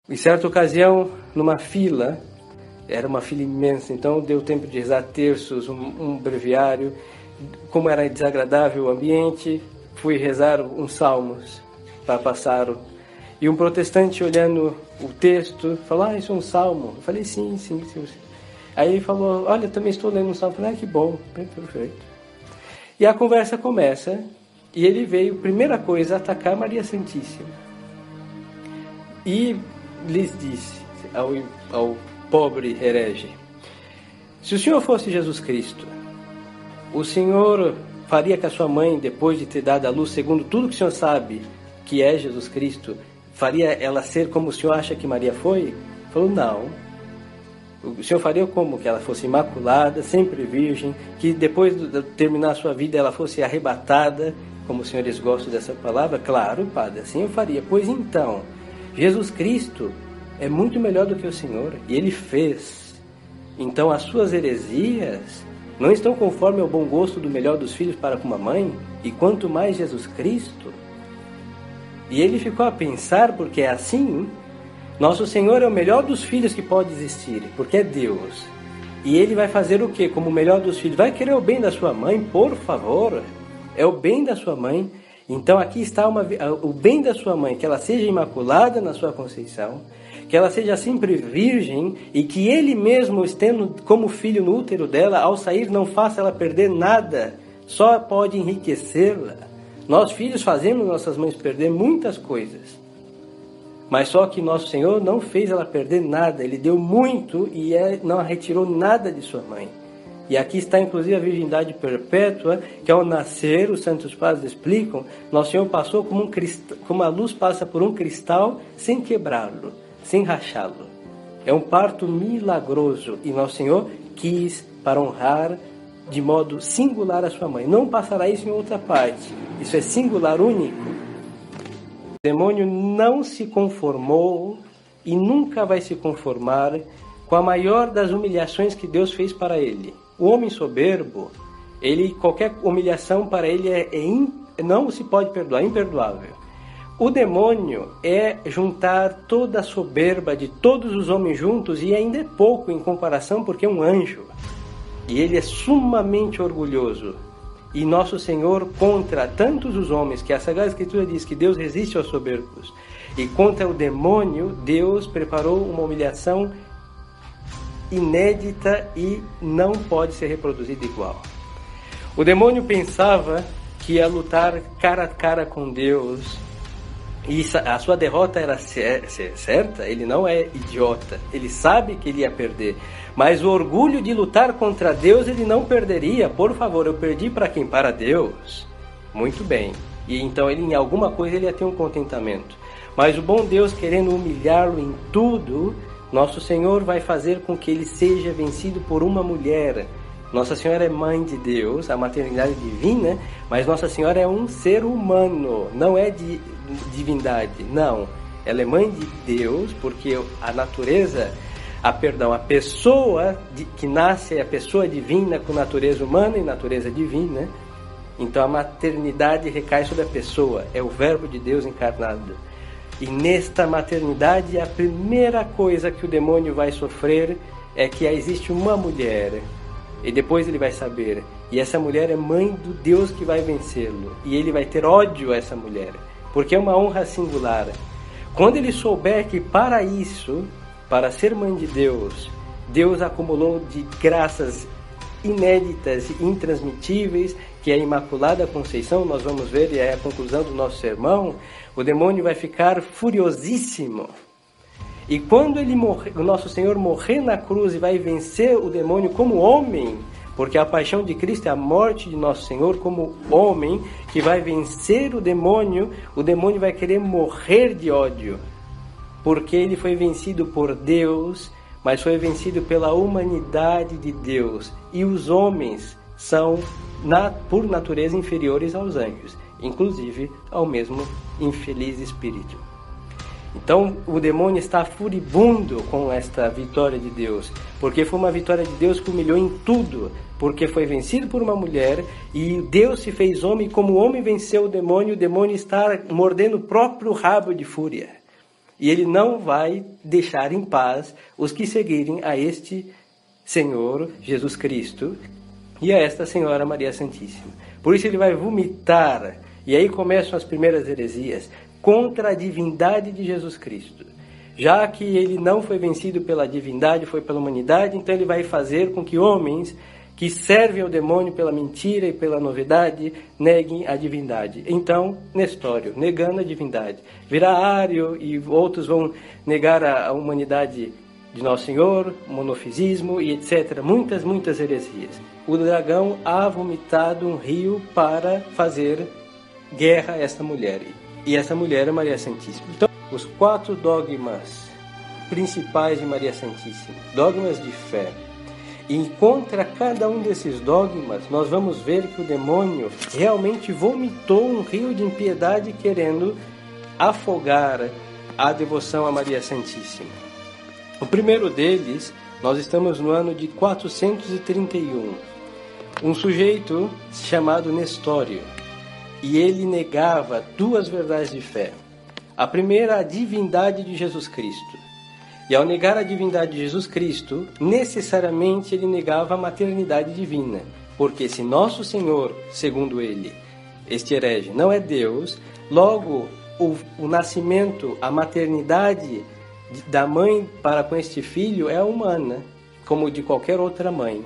Em certa ocasião, numa fila, era uma fila imensa, então deu tempo de rezar terços, um breviário. Como era desagradável o ambiente, fui rezar uns salmos para passar. E um protestante, olhando o texto, falou: isso é um salmo. Eu falei: sim. Aí ele falou: olha, eu também estou lendo um salmo. Eu falei: que bom, bem perfeito. E a conversa começa, e ele veio, primeira coisa, atacar Maria Santíssima. E lhes disse ao pobre herege: se o Senhor fosse Jesus Cristo, o Senhor faria que a sua mãe, depois de ter dado à luz, segundo tudo que o Senhor sabe que é Jesus Cristo, faria ela ser como o Senhor acha que Maria foi? Ele falou: não. O Senhor faria como? Que ela fosse imaculada, sempre virgem, que depois de terminar a sua vida ela fosse arrebatada, como os senhores gostam dessa palavra? Claro, padre, assim eu faria. Pois então, Jesus Cristo é muito melhor do que o Senhor, e Ele fez. Então as suas heresias não estão conforme ao bom gosto do melhor dos filhos para com a mãe, e quanto mais Jesus Cristo. E ele ficou a pensar, porque é assim, nosso Senhor é o melhor dos filhos que pode existir, porque é Deus. E Ele vai fazer o quê? Como o melhor dos filhos? Vai querer o bem da sua mãe, por favor? É o bem da sua mãe. Então aqui está o bem da sua mãe, que ela seja imaculada na sua conceição, que ela seja sempre virgem, e que Ele mesmo, estando como filho no útero dela, ao sair não faça ela perder nada, só pode enriquecê-la. Nós filhos fazemos nossas mães perder muitas coisas. Mas só que nosso Senhor não fez ela perder nada, Ele deu muito e não retirou nada de sua mãe. E aqui está inclusive a virgindade perpétua, que ao nascer, os santos padres explicam, nosso Senhor passou como a luz passa por um cristal sem quebrá-lo, sem rachá-lo. É um parto milagroso e nosso Senhor quis para honrar de modo singular a sua mãe. Não passará isso em outra parte, isso é singular, único. O demônio não se conformou e nunca vai se conformar com a maior das humilhações que Deus fez para ele. O homem soberbo, qualquer humilhação para ele não se pode perdoar, é imperdoável. O demônio é juntar toda a soberba de todos os homens juntos, e ainda é pouco em comparação, porque é um anjo. E ele é sumamente orgulhoso. E nosso Senhor, contra tantos os homens, que a Sagrada Escritura diz que Deus resiste aos soberbos, e contra o demônio, Deus preparou uma humilhação inédita e não pode ser reproduzida igual. O demônio pensava que ia lutar cara a cara com Deus, e a sua derrota era certa. Ele não é idiota, ele sabe que ele ia perder, mas o orgulho de lutar contra Deus ele não perderia. Por favor, eu perdi para quem? Para Deus. Muito bem. E então ele, em alguma coisa ele ia ter um contentamento. Mas o bom Deus, querendo humilhá-lo em tudo, nosso Senhor vai fazer com que ele seja vencido por uma mulher. Nossa Senhora é mãe de Deus, a maternidade divina, mas Nossa Senhora é um ser humano, não é de divindade, não. Ela é mãe de Deus, porque a natureza, a pessoa que nasce é a pessoa divina com natureza humana e natureza divina. Então a maternidade recai sobre a pessoa, é o verbo de Deus encarnado. E nesta maternidade, a primeira coisa que o demônio vai sofrer é que existe uma mulher. E depois ele vai saber, e essa mulher é mãe do Deus que vai vencê-lo. E ele vai ter ódio a essa mulher, porque é uma honra singular. Quando ele souber que para isso, para ser mãe de Deus, Deus acumulou de graças inéditas e intransmitíveis, que é a Imaculada Conceição, nós vamos ver, e é a conclusão do nosso sermão, o demônio vai ficar furiosíssimo. E quando o nosso Senhor morrer na cruz e vai vencer o demônio como homem, porque a paixão de Cristo é a morte de nosso Senhor como homem, que vai vencer o demônio vai querer morrer de ódio, porque ele foi vencido por Deus, mas foi vencido pela humanidade de Deus. E os homens são, por natureza, inferiores aos anjos, inclusive ao mesmo infeliz espírito. Então o demônio está furibundo com esta vitória de Deus, porque foi uma vitória de Deus que humilhou em tudo, porque foi vencido por uma mulher, e Deus se fez homem, e como o homem venceu o demônio está mordendo o próprio rabo de fúria. E ele não vai deixar em paz os que seguirem a este Senhor Jesus Cristo e a esta Senhora Maria Santíssima. Por isso ele vai vomitar, e aí começam as primeiras heresias, contra a divindade de Jesus Cristo. Já que ele não foi vencido pela divindade, foi pela humanidade, então ele vai fazer com que homens que servem ao demônio pela mentira e pela novidade neguem a divindade. Então, Nestório, negando a divindade. Virá Ário e outros vão negar a humanidade de Nosso Senhor, monofisismo e etc. Muitas heresias. O dragão ha vomitado um rio para fazer guerra a esta mulher. E essa mulher é Maria Santíssima. Então, os 4 dogmas principais de Maria Santíssima, dogmas de fé. E contra cada um desses dogmas, nós vamos ver que o demônio realmente vomitou um rio de impiedade querendo afogar a devoção a Maria Santíssima. O primeiro deles, nós estamos no ano de 431. Um sujeito chamado Nestório. E ele negava 2 verdades de fé. A primeira, a divindade de Jesus Cristo. E ao negar a divindade de Jesus Cristo, necessariamente ele negava a maternidade divina. Porque se Nosso Senhor, segundo ele, este herege, não é Deus, logo o nascimento, a maternidade da mãe para com este filho é humana, como de qualquer outra mãe.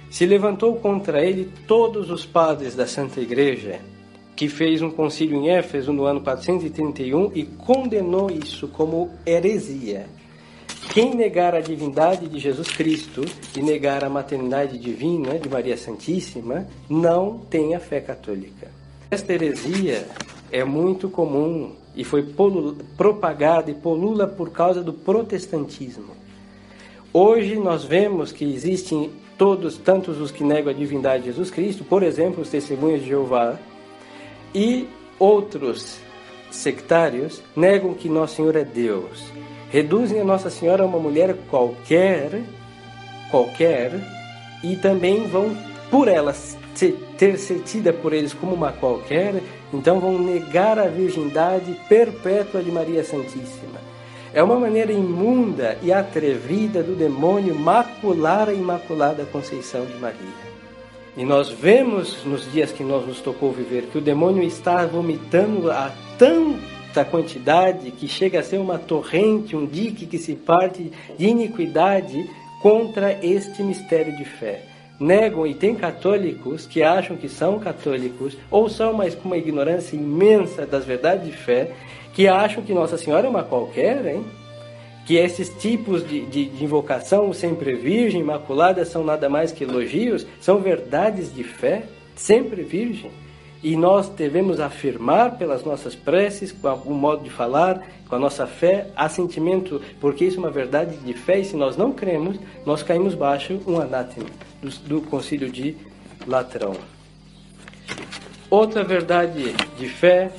Se levantou contra ele todos os padres da Santa Igreja, que fez um concílio em Éfeso no ano 431 e condenou isso como heresia. Quem negar a divindade de Jesus Cristo e negar a maternidade divina de Maria Santíssima não tem a fé católica. Esta heresia é muito comum e foi propagada e polula por causa do protestantismo. Hoje nós vemos que existem tantos os que negam a divindade de Jesus Cristo, por exemplo, os Testemunhas de Jeová, e outros sectários negam que Nosso Senhor é Deus. Reduzem a Nossa Senhora a uma mulher qualquer, e também vão, por ela ter sido tida por eles como uma qualquer, então vão negar a virgindade perpétua de Maria Santíssima. É uma maneira imunda e atrevida do demônio macular a Imaculada Conceição de Maria. E nós vemos nos dias que nos tocou viver que o demônio está vomitando a tanta quantidade que chega a ser uma torrente, um dique que se parte de iniquidade contra este mistério de fé. Negam, e tem católicos que acham que são católicos, ou são, mas com uma ignorância imensa das verdades de fé, que acham que Nossa Senhora é uma qualquer, hein? Que esses tipos de invocação, sempre virgem, imaculada, são nada mais que elogios, são verdades de fé, sempre virgem. E nós devemos afirmar pelas nossas preces, com o modo de falar, com a nossa fé, assentimento, porque isso é uma verdade de fé, e se nós não cremos, nós caímos baixo um anátema do Concílio de Latrão. Outra verdade de fé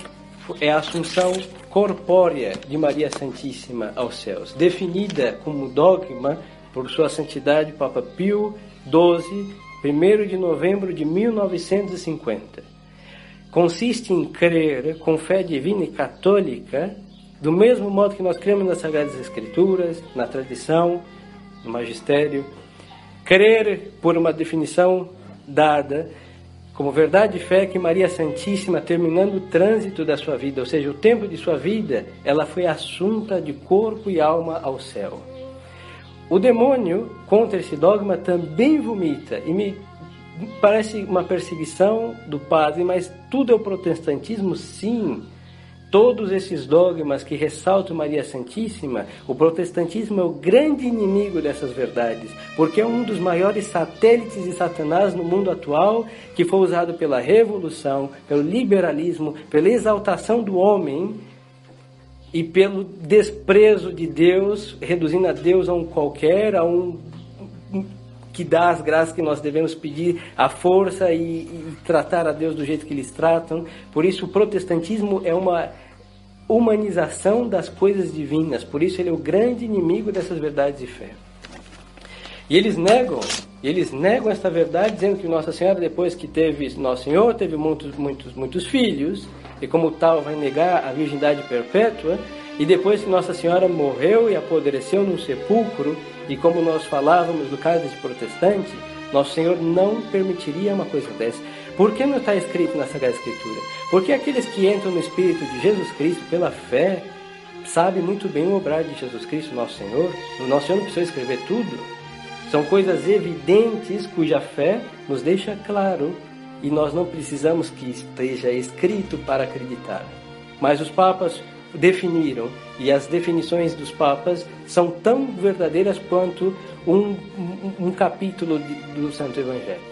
é a assunção corpórea de Maria Santíssima aos céus, definida como dogma por sua santidade Papa Pio XII, 1º de novembro de 1950. Consiste em crer com fé divina e católica, do mesmo modo que nós cremos nas Sagradas Escrituras, na tradição, no magistério, crer por uma definição dada como verdade de fé que Maria Santíssima, terminando o trânsito da sua vida, ou seja, o tempo de sua vida, ela foi assunta de corpo e alma ao céu. O demônio, contra esse dogma, também vomita, e me parece uma perseguição do padre, mas tudo é o protestantismo, sim. Todos esses dogmas que ressaltam Maria Santíssima, o protestantismo é o grande inimigo dessas verdades, porque é um dos maiores satélites de Satanás no mundo atual, que foi usado pela revolução, pelo liberalismo, pela exaltação do homem e pelo desprezo de Deus, reduzindo a Deus a um qualquer, a um que dá as graças que nós devemos pedir, a força e tratar a Deus do jeito que eles tratam. Por isso o protestantismo é uma humanização das coisas divinas, por isso ele é o grande inimigo dessas verdades de fé. E eles negam esta verdade, dizendo que Nossa Senhora, depois que teve Nosso Senhor, teve muitos filhos, e como tal vai negar a virgindade perpétua, E depois que Nossa Senhora morreu e apodreceu num sepulcro, e como nós falávamos do caso de protestante, Nosso Senhor não permitiria uma coisa dessa. Por que não está escrito na Sagrada Escritura? Porque aqueles que entram no Espírito de Jesus Cristo pela fé, sabem muito bem o obrar de Jesus Cristo, Nosso Senhor. O Nosso Senhor não precisa escrever tudo. São coisas evidentes cuja fé nos deixa claro e nós não precisamos que esteja escrito para acreditar. Mas os papas definiram, e as definições dos papas são tão verdadeiras quanto um capítulo do Santo Evangelho.